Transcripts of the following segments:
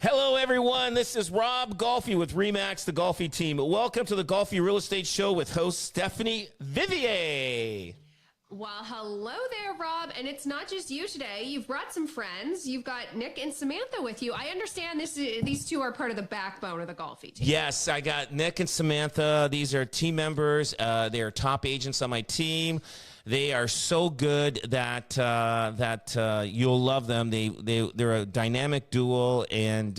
Hello, everyone. This is Rob Golfi with Remax, the Golfi Team. Welcome to the Golfi Real Estate Show with host Stephanie Vivier. Well, hello there, Rob. And it's not just you today. You've brought some friends. You've got Nick and Samantha with you. I understand these two are part of the backbone of the Golfi Team. Yes, I got Nick and Samantha. These are team members. They are top agents on my team. They are so good that you'll love them. They're a dynamic duo, and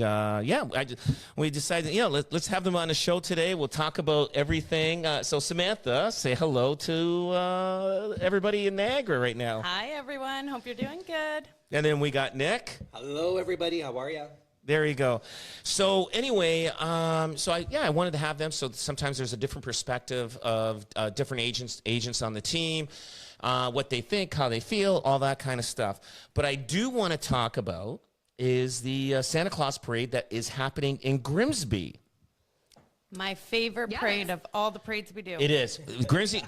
we decided let's have them on the show today. We'll talk about everything. So Samantha, say hello to everybody in Niagara right now. Hi everyone. Hope you're doing good. And then we got Nick. Hello everybody. How are you? There you go. So anyway, I wanted to have them. So sometimes there's a different perspective of different agents on the team, what they think, how they feel, all that kind of stuff. But I do want to talk about is the Santa Claus parade that is happening in Grimsby. My favorite parade of all the parades we do. It is. Grimsby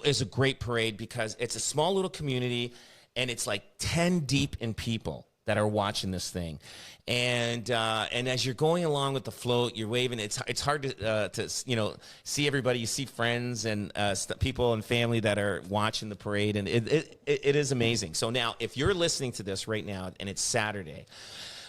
is a great parade because it's a small little community, and it's like 10 deep in people that are watching this thing, and as you're going along with the float, you're waving. It's hard to see everybody. You see friends and people and family that are watching the parade, and it is amazing. So now, if you're listening to this right now and it's Saturday,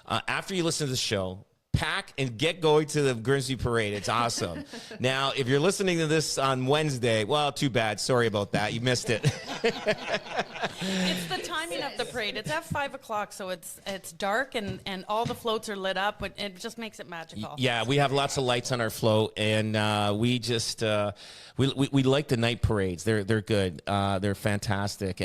after you listen to the show, pack and get going to the Grimsby parade. It's awesome. Now, if you're listening to this on Wednesday, well, too bad. Sorry about that. You missed it. It's the timing of the parade. It's at 5 o'clock, so it's dark and all the floats are lit up, but it just makes it magical. Yeah, we have lots of lights on our float, and we just we like the night parades. They're good. They're fantastic.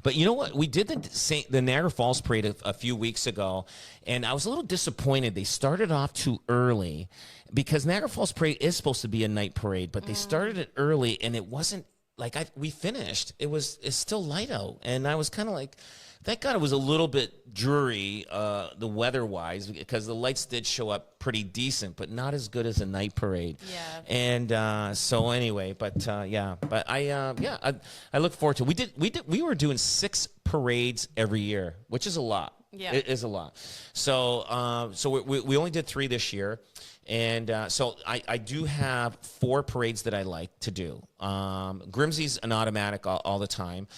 But you know what? We did the Niagara Falls parade a few weeks ago, and I was a little disappointed. They started off too early because Niagara Falls parade is supposed to be a night parade, but they started it early, and it wasn't like we finished. It's still light out, and I was kind of like, thank God it was a little bit dreary, the weather-wise, because the lights did show up pretty decent, but not as good as a night parade. Yeah. And so anyway, but I look forward to it. We were doing 6 parades every year, which is a lot. Yeah. It is a lot. So we only did 3 this year. And so I do have 4 parades that I like to do. Grimsby's an automatic all the time.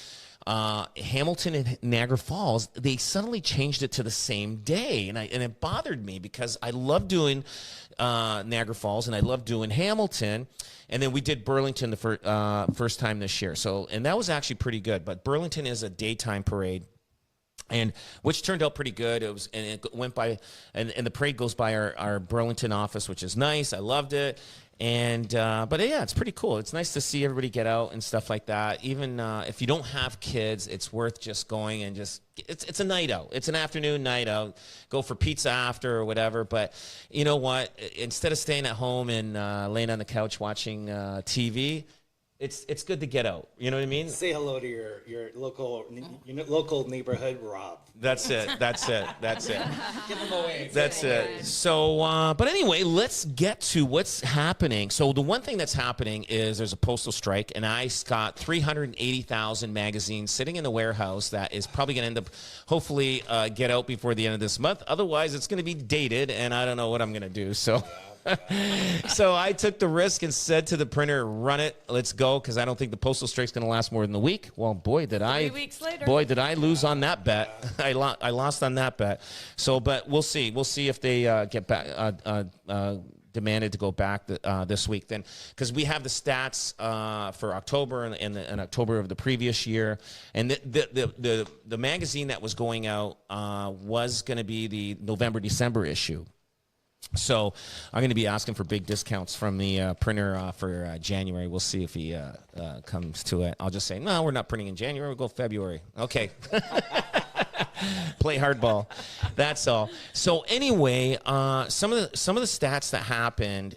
Hamilton and Niagara Falls, they suddenly changed it to the same day, and it bothered me because I love doing Niagara Falls and I love doing Hamilton, and then we did Burlington the first time this year. So, and that was actually pretty good. But Burlington is a daytime parade, and which turned out pretty good. It went by, and the parade goes by our Burlington office, which is nice. I loved it. And but yeah, it's pretty cool. It's nice to see everybody get out and stuff like that. Even if you don't have kids, it's worth just going and it's a night out. It's an afternoon night out. Go for pizza after or whatever. But you know what? Instead of staying at home and laying on the couch watching TV, it's good to get out. You know what I mean? Say hello to your local neighborhood Rob. That's it. Give him away. That's it. So, but anyway, let's get to what's happening. So the one thing that's happening is there's a postal strike, and I got 380,000 magazines sitting in the warehouse that is probably going to end up, hopefully, get out before the end of this month. Otherwise, it's going to be dated, and I don't know what I'm going to do. So. So I took the risk and said to the printer, run it, let's go, because I don't think the postal strike's going to last more than a week. Well, boy, did 3 weeks later. Boy, did I lose on that bet. I lost on that bet. So, but we'll see. We'll see if they get back, demanded to go back this week. Then, because we have the stats for October and October of the previous year. And the magazine that was going out was going to be the November-December issue. So I'm going to be asking for big discounts from the printer for January. We'll see if he comes to it. I'll just say, no, we're not printing in January. We'll go February. Okay. Play hardball. That's all. So anyway, some of the stats that happened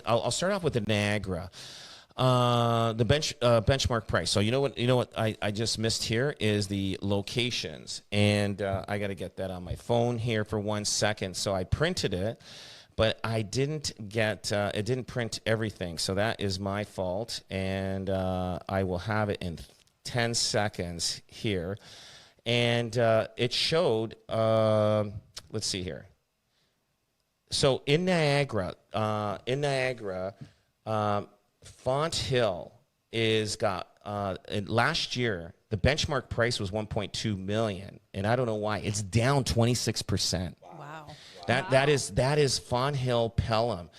I'll start off with the Niagara. The benchmark price. So you know what I just missed here is the locations, and I got to get that on my phone here for 1 second. So I printed it, but I didn't get it didn't print everything. So that is my fault, and I will have it in 10 seconds here. and it showed. Let's see here. So in Niagara, Font Hill is got last year the benchmark price was 1.2 million, and I don't know why it's down 26%. Wow. That is Font Hill Pelham.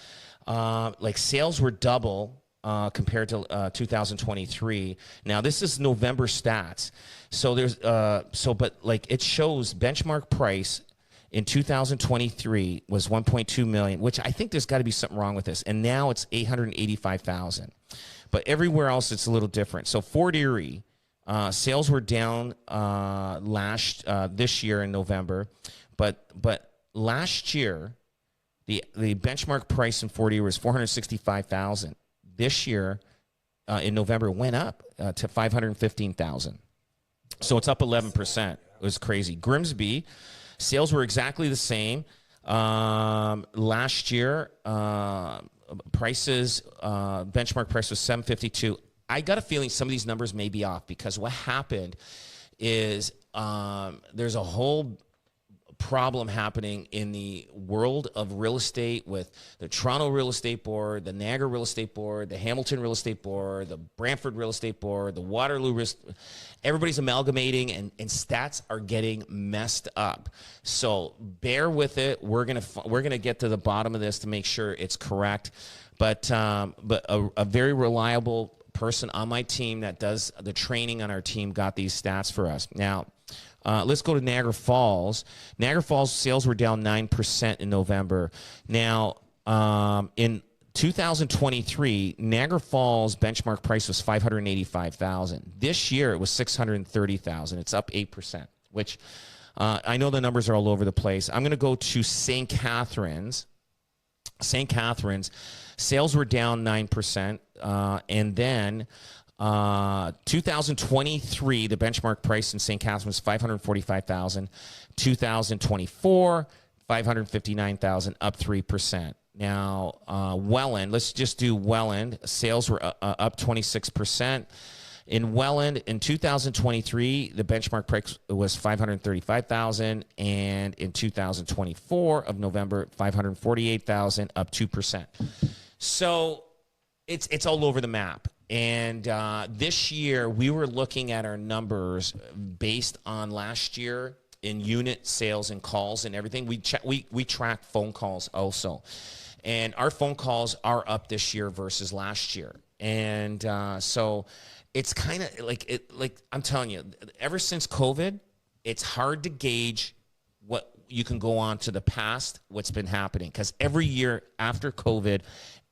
Like sales were double compared to 2023. Now this is November stats. So there's but like it shows benchmark price in 2023 was 1.2 million, which I think there's got to be something wrong with this. And now it's 885,000. But everywhere else it's a little different. So Fort Erie, sales were down this year in November, but last year the benchmark price in Fort Erie was 465,000. This year in November it went up to 515,000. So it's up 11%. It was crazy. Grimsby, sales were exactly the same. Last year, prices, benchmark price was 752. I got a feeling some of these numbers may be off because what happened is there's a whole problem happening in the world of real estate with the Toronto Real Estate Board, the Niagara Real Estate Board, the Hamilton Real Estate Board, the Brantford Real Estate Board, the Waterloo everybody's amalgamating and stats are getting messed up. So bear with it. We're gonna get to the bottom of this to make sure it's correct. But a very reliable person on my team that does the training on our team got these stats for us. Now, let's go to Niagara Falls. Niagara Falls sales were down 9% in November. Now, in 2023, Niagara Falls benchmark price was 585,000. This year it was 630,000. It's up 8%, which I know the numbers are all over the place. I'm going to go to St. Catharines. St. Catharines, sales were down 9%, and then 2023, the benchmark price in St. Catharines was 545,000. 2024, 559,000, up 3%. Now, Welland, let's just do Welland. Sales were up 26%. In Welland, in 2023, the benchmark price was 535,000, and in 2024 of November, 548,000, up 2%. So it's all over the map. And this year, we were looking at our numbers based on last year in unit sales and calls and everything. We track phone calls also, and our phone calls are up this year versus last year. And so it's kind of like I'm telling you, ever since COVID, it's hard to gauge what you can go on to the past, what's been happening, because every year after COVID,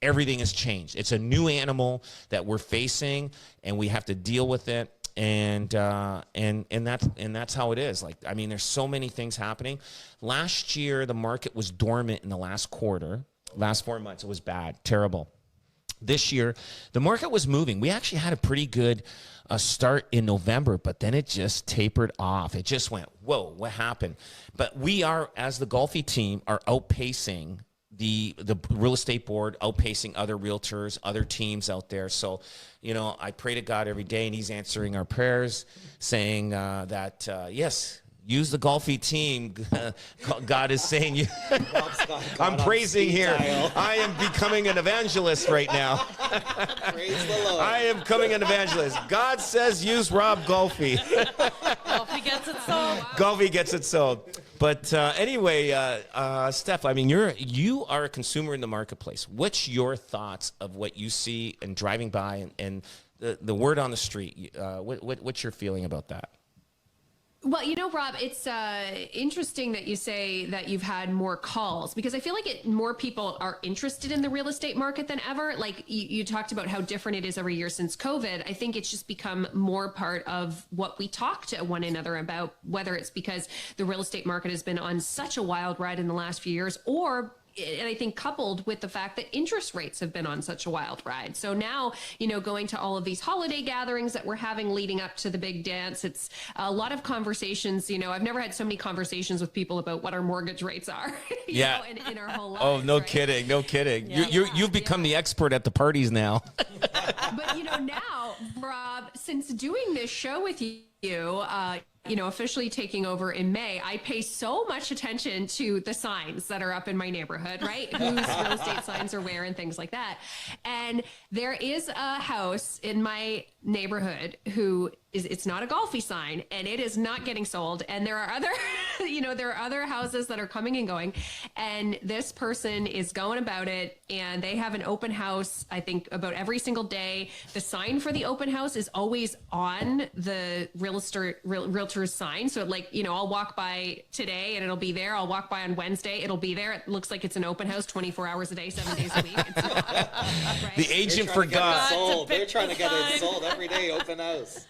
everything has changed. It's a new animal that we're facing, and we have to deal with it. And that's how it is. Like, I mean, there's so many things happening. Last year, the market was dormant in the last quarter. Last 4 months, it was bad, terrible. This year, the market was moving. We actually had a pretty good start in November, but then it just tapered off. It just went, whoa, what happened? But we are, as the Golfi team, are outpacing the real estate board, outpacing other realtors, other teams out there. So, you know, I pray to God every day, and he's answering our prayers, saying that, yes, use the Golfi team. God is saying you. I'm praising here. I am becoming an evangelist right now. Praise the Lord. I am becoming an evangelist. God says use Rob Golfi. Golfi gets it sold. Golfi gets it sold. But anyway, Steph, I mean, you are a consumer in the marketplace. What's your thoughts of what you see and driving by and the word on the street? What's your feeling about that? Well, you know, Rob, it's interesting that you say that you've had more calls, because I feel like more people are interested in the real estate market than ever. Like you talked about how different it is every year since COVID. I think it's just become more part of what we talk to one another about, whether it's because the real estate market has been on such a wild ride in the last few years, and I think coupled with the fact that interest rates have been on such a wild ride. So now, you know, going to all of these holiday gatherings that we're having leading up to the big dance, it's a lot of conversations. You know, I've never had so many conversations with people about what our mortgage rates are, you know, in our whole lives. Oh, no right? kidding. No kidding. Yeah. You've become the expert at the parties now. But, you know, now, Rob, since doing this show with you, officially taking over in May, I pay so much attention to the signs that are up in my neighborhood, right? Whose real estate signs are where and things like that. And there is a house in my neighborhood it's not a Golfi sign, and it is not getting sold. And there are other, there are other houses that are coming and going, and this person is going about it, and they have an open house, I think, about every single day. The sign for the open house is always on the realtor's sign. So I'll walk by today and it'll be there. I'll walk by on Wednesday, it'll be there. It looks like it's an open house 24 hours a day, 7 days a week. It's not, right? The agent forgot. They're trying to get it sold every day, open house.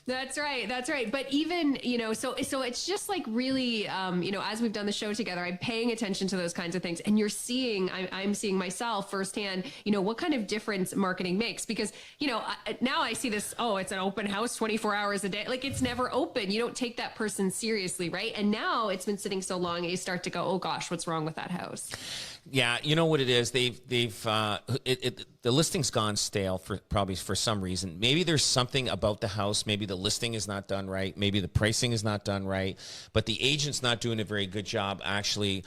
That's right. That's right. But even, so it's just like really, as we've done the show together, I'm paying attention to those kinds of things, and I'm seeing myself firsthand, what kind of difference marketing makes, because, now I see this, it's an open house 24 hours a day. Like, it's never open. You don't take that person seriously. Right. And now it's been sitting so long, you start to go, oh gosh, what's wrong with that house? Yeah, you know what it is. The listing's gone stale for some reason. Maybe there's something about the house. Maybe the listing is not done right. Maybe the pricing is not done right. But the agent's not doing a very good job actually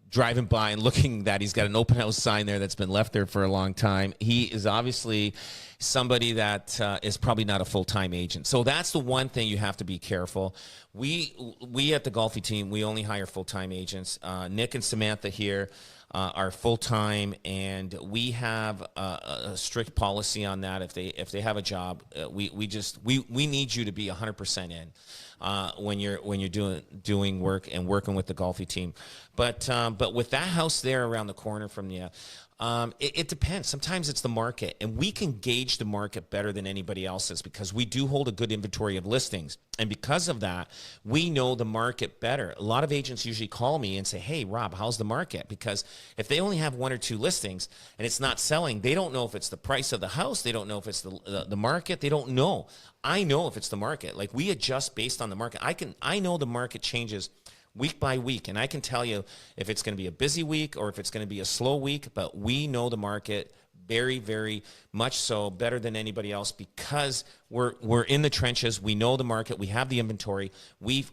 driving by and looking that he's got an open house sign there that's been left there for a long time. He is obviously somebody that is probably not a full-time agent. So that's the one thing you have to be careful. We at the Golfi Team, we only hire full-time agents. Nick and Samantha here are full-time, and we have a strict policy on that. If they have a job, we need you to be 100% in when you're doing work and working with the Golfi Team. But with that house there around the corner from you, it depends. Sometimes it's the market, and we can gauge the market better than anybody else's because we do hold a good inventory of listings. And because of that, we know the market better. A lot of agents usually call me and say, hey, Rob, how's the market? Because if they only have 1 or 2 listings and it's not selling, they don't know if it's the price of the house. They don't know if it's the market. They don't know. I know if it's the market. Like, we adjust based on the market. I know the market changes week by week, and I can tell you if it's going to be a busy week or if it's going to be a slow week, but we know the market very, very much so, better than anybody else, because we're in the trenches. We know the market. We have the inventory. We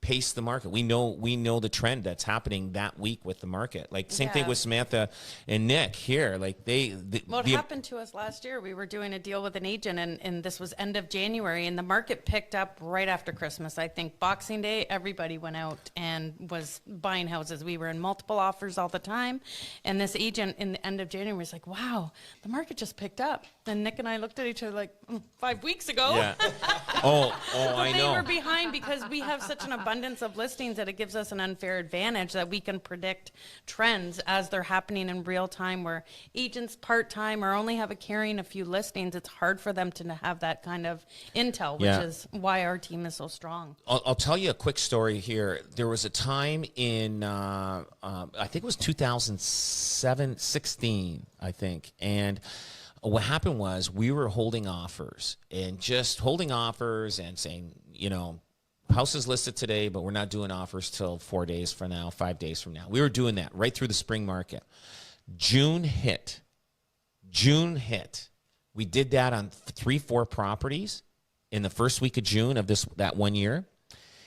pace the market. We know the trend that's happening that week with the market. Like, same thing with Samantha and Nick here. Like, what happened to us last year, we were doing a deal with an agent, and this was end of January, and the market picked up right after Christmas. I think Boxing Day, everybody went out and was buying houses. We were in multiple offers all the time, and this agent in the end of January was like, wow, the market just picked up. And Nick and I looked at each other like, 5 weeks ago. Yeah. I know. They were behind because we have such an abundance of listings that it gives us an unfair advantage that we can predict trends as they're happening in real time, where agents part-time or only have carrying a few listings. It's hard for them to have that kind of intel, which is why our team is so strong. I'll tell you a quick story here. There was a time in, I think it was 2016, I think. And what happened was we were holding offers and saying, house is listed today, but we're not doing offers till 4 days from now, 5 days from now. We were doing that right through the spring market. June hit. We did that on 3-4 properties in the first week of June of that 1 year.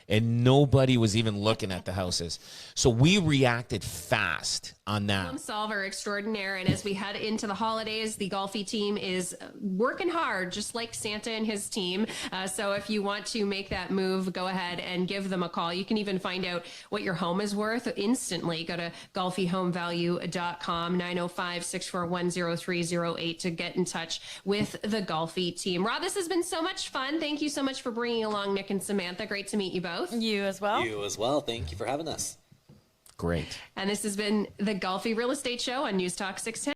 And nobody was even looking at the houses. So we reacted fast on that. Problem solver extraordinaire. And as we head into the holidays, the Golfi Team is working hard, just like Santa and his team. So if you want to make that move, go ahead and give them a call. You can even find out what your home is worth instantly. Go to golfihomevalue.com, 905-641-0308 to get in touch with the Golfi Team. Rob, this has been so much fun. Thank you so much for bringing along Nick and Samantha. Great to meet you both. You as well. You as well. Thank you for having us. Great. And this has been the Golfi Real Estate Show on News Talk 610.